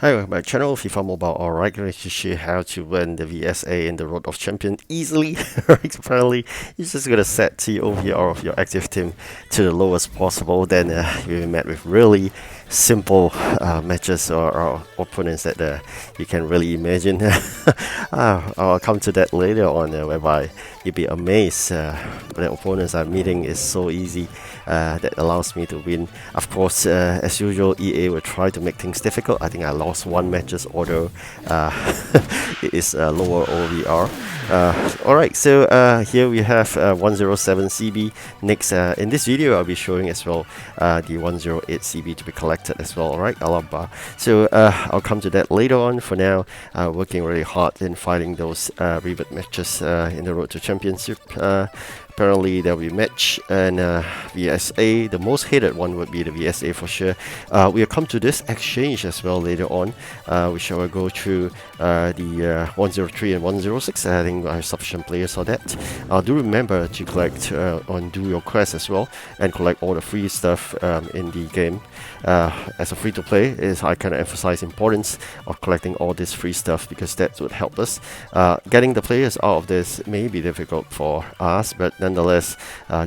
Hi, welcome back to my channel, FIFA Mobile. Alright, going to show you how to win the VSA in the Road of Champion easily. Right, apparently, you're just going to set the OVR of your active team to the lowest possible. Then you'll be met with really simple matches or opponents that you can really imagine. I'll come to that later on, whereby you'll be amazed. The opponents I'm meeting is so easy. That allows me to win. Of course, as usual, EA will try to make things difficult. I think I lost one matches, although it is lower OVR. Alright, so here we have 107 CB. Next, in this video, I'll be showing as well the 108 CB to be collected as well. Alright, Alaba. So I'll come to that later on. For now, working really hard in fighting those rebirth matches in the Road to Championship. Apparently there will be match and VSA. The most hated one would be the VSA for sure. We'll come to this exchange as well later on, which I will go through the 103 and 106. I think I have sufficient players for that. Do remember to collect and do your quest as well and collect all the free stuff in the game. As a free-to-play, I kind of emphasize importance of collecting all this free stuff because that would help us. Getting the players out of this may be difficult for us, but nonetheless,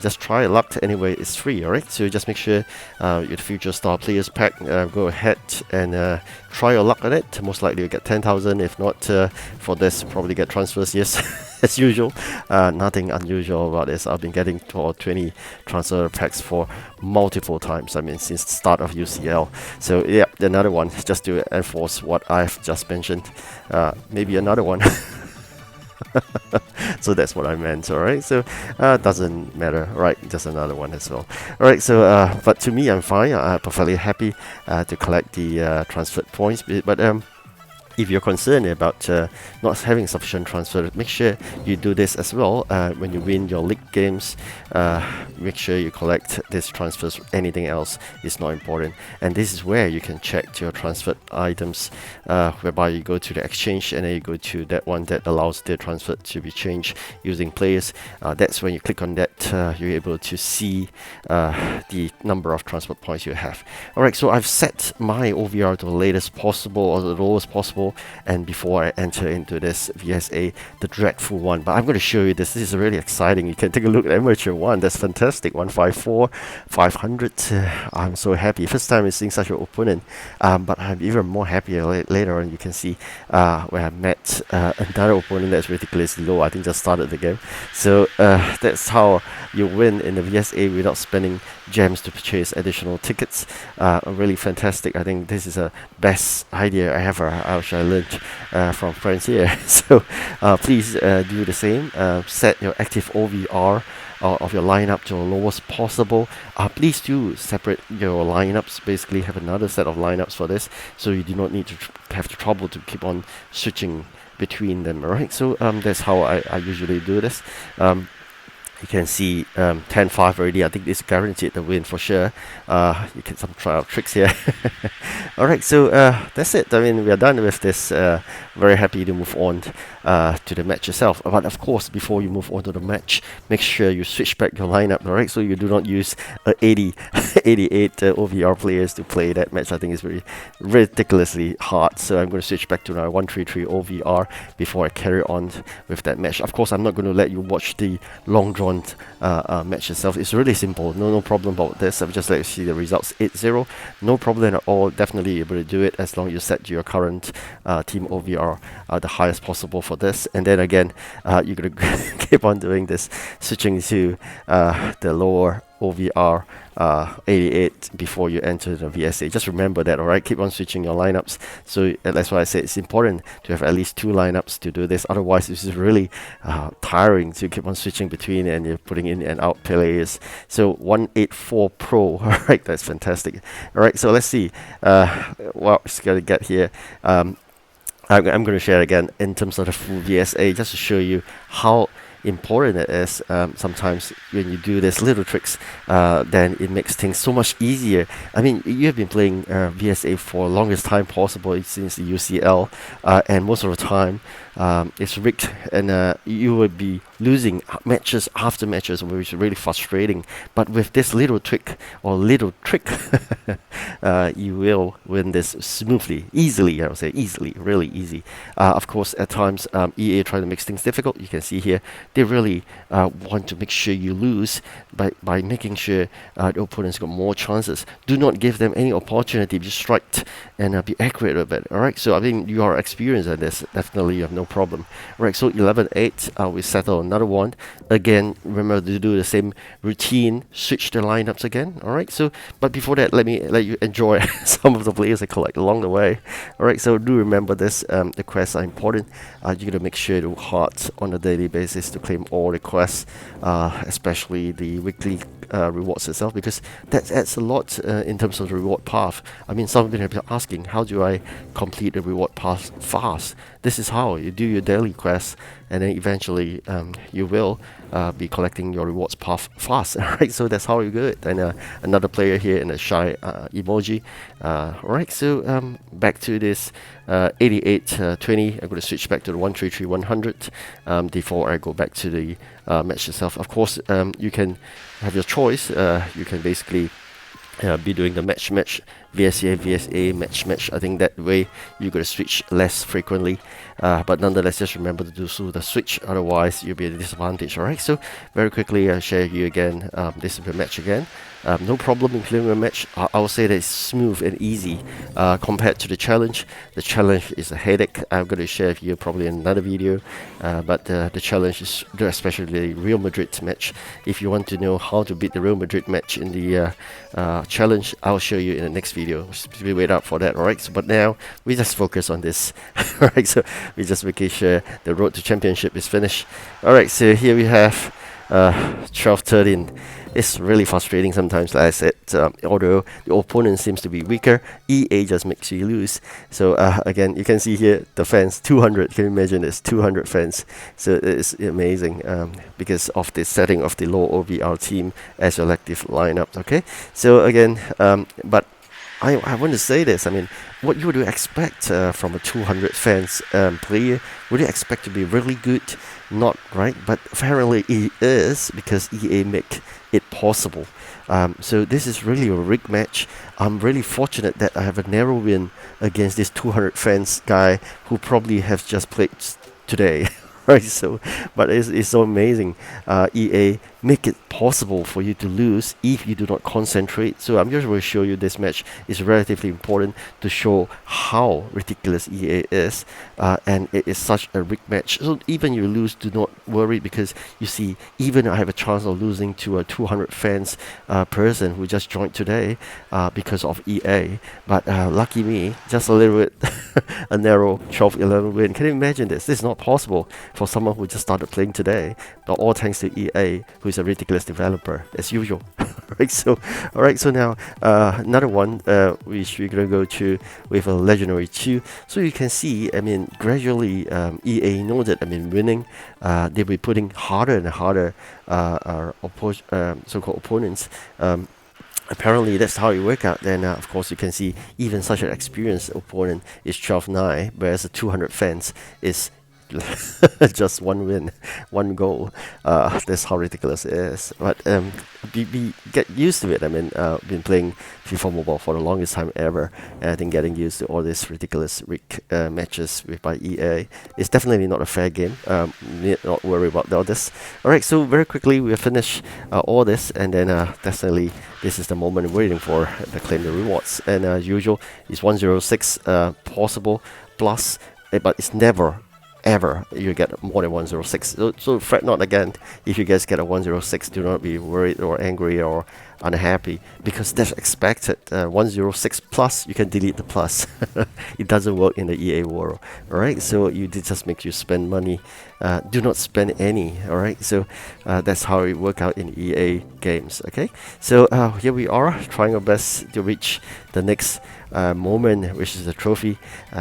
just try luck anyway. It's free, alright? So just make sure your future star players pack, go ahead and try your luck on it. Most likely you'll get 10,000. If not, for this, probably get transfers. Yes, as usual. Nothing unusual about this. I've been getting 20 transfer packs for multiple times. I mean, since the start of UCL. So yeah, another one just to enforce what I've just mentioned. Maybe another one. So that's what I meant. Alright, so doesn't matter, right? Just another one as well. Alright, so but to me, I'm fine. I'm perfectly happy to collect the transfer points, but if you're concerned about not having sufficient transfer, make sure you do this as well. When you win your league games, make sure you collect these transfers. Anything else is not important. And this is where you can check your transferred items, whereby you go to the exchange and then you go to that one that allows the transfer to be changed using players. That's when you click on that, you're able to see the number of transfer points you have. Alright, so I've set my OVR to the latest possible or the lowest possible. And before I enter into this VSA, the dreadful one, but I'm going to show you this. This is really exciting. You can take a look at amateur one. That's fantastic. 154, 500. I'm so happy. First time seeing such an opponent. But I'm even more happier later on. You can see where I met another opponent that's ridiculously low. I think just started the game. So that's how you win in the VSA without spending gems to purchase additional tickets. Really fantastic. I think this is a best idea I learned from friends here. So please do the same. Set your active OVR of your lineup to the lowest possible. Please do separate your lineups. Basically have another set of lineups for this, so you do not need to have the trouble to keep on switching between them. Alright, so that's how I usually do this. You can see 10-5 already. I think this guaranteed the win for sure. You get some trial tricks here. Alright, so that's it. I mean, we are done with this. Very happy to move on to the match itself. But of course, before you move on to the match, make sure you switch back your lineup, alright? So you do not use 88 OVR players to play that match. I think it's very ridiculously hard. So I'm going to switch back to my 133 OVR before I carry on with that match. Of course, I'm not going to let you watch the long drawn match itself. It's really simple. No problem about this. I've just let you see the results. 8-0. No problem at all. Definitely able to do it as long as you set your current team OVR the highest possible for this. And then again, you're going to keep on doing this, switching to the lower OVR 88 before you enter the VSA. Just remember that, alright? Keep on switching your lineups. So that's why I say it's important to have at least 2 lineups to do this. Otherwise, this is really tiring to keep on switching between and you're putting in and out players. So 184 Pro, alright, that's fantastic. Alright, so let's see what it's going to get here. I'm going to share again in terms of the full VSA just to show you how important it is. Sometimes when you do these little tricks, then it makes things so much easier. I mean, you have been playing VSA for longest time possible since the UCL, and most of the time it's rigged, and you will be losing matches after matches, which is really frustrating. But with this little trick or little trick, you will win this smoothly, easily. I would say easily, really easy. Of course, at times EA try to make things difficult. You can see here they really want to make sure you lose by making sure the opponents got more chances. Do not give them any opportunity. Just strike and be accurate with it. All right. So I think you are experienced at this. Definitely, you have no problem. All right. So 11-8. We settle another one. Again, remember to do the same routine. Switch the lineups again. All right. So, but before that, let me let you enjoy some of the players I collect along the way. All right. So do remember this. The quests are important. You gotta make sure to work hard on a daily basis to claim all the quests, especially the weekly rewards itself, because that adds a lot in terms of the reward path. I mean, some people have been asking, how do I complete the reward path fast? This is how you do your daily quests, and then eventually you will be collecting your rewards path fast. Right, so that's how you do it. And another player here in the shy emoji. Right, so back to this 88-20. I'm going to switch back to the 133-100 before I go back to the match itself. Of course, you can have your choice. You can basically be doing the match, VSA, match. I think that way you're going to switch less frequently. But nonetheless, just remember to do so the switch. Otherwise, you'll be at a disadvantage. All right. So very quickly, I'll share you again. This is the match again. No problem in clearing a match. I would say that it's smooth and easy compared to the challenge. The challenge is a headache. I'm going to share with you probably in another video. But the challenge is especially the Real Madrid match. If you want to know how to beat the Real Madrid match in the challenge, I'll show you in the next video. We wait up for that. All right. So, but now we just focus on this. All right. So we just making sure the road to championship is finished. All right. So here we have 12-13. It's really frustrating sometimes, like I said, although the opponent seems to be weaker, EA just makes you lose. So again, you can see here the fans, 200, can you imagine this, 200 fans. So it's amazing because of the setting of the low OVR team as your elective lineup, okay? So again, but I want to say this, I mean, what you would expect from a 200 fans player? Would you expect to be really good? Not, right? But apparently it is, because EA make it possible. So this is really a rigged match. I'm really fortunate that I have a narrow win against this 200 fans guy who probably have just played today. Right, so but it's so amazing. EA make it possible for you to lose if you do not concentrate. So I'm just going to show you this match is relatively important to show how ridiculous EA is, and it is such a rigged match. So even you lose, do not worry, because you see, even I have a chance of losing to a 200 fans person who just joined today because of EA. But lucky me, just a little bit a narrow 12-11 win. Can you imagine this? This is not possible for someone who just started playing today, but all thanks to EA, who is a ridiculous developer as usual. Right, so all right, so now another one which we're gonna go to with a legendary 2. So you can see, I mean, gradually EA know that, I mean, winning, they'll be putting harder and harder so-called opponents. Apparently that's how it works out. Then of course you can see even such an experienced opponent is 12-9, whereas the 200 fans is just one win, one goal. That's how ridiculous it is. But we get used to it. I mean, been playing FIFA Mobile for the longest time ever, and I think getting used to all these ridiculous matches by EA is definitely not a fair game. Need not worry about all this. All right, so very quickly we'll finish all this, and then definitely this is the moment we're waiting for to claim the rewards. And as usual, it's 106 possible plus, but it's never ever you get more than 106. So fret not again if you guys get a 106. Do not be worried or angry or unhappy, because that's expected. 106 plus, you can delete the plus. It doesn't work in the EA world. All right, so you did just make you spend money. Do not spend any. All right, so that's how it work out in EA games. Okay, so here we are trying our best to reach the next moment, which is the trophy,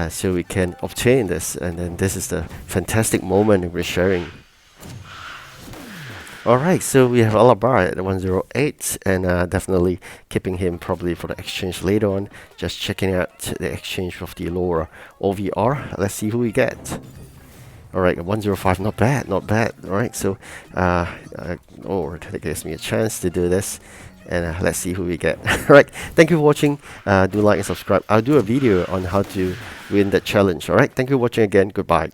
so we can obtain this. And then this is the fantastic moment we're sharing. Alright, so we have Alabar at 108, and definitely keeping him probably for the exchange later on. Just checking out the exchange of the lower OVR. Let's see who we get. All right, 105, not bad, not bad. All right, so oh, that gives me a chance to do this, and let's see who we get. All right, thank you for watching. Do like and subscribe. I'll do a video on how to win that challenge. All right, thank you for watching again. Goodbye.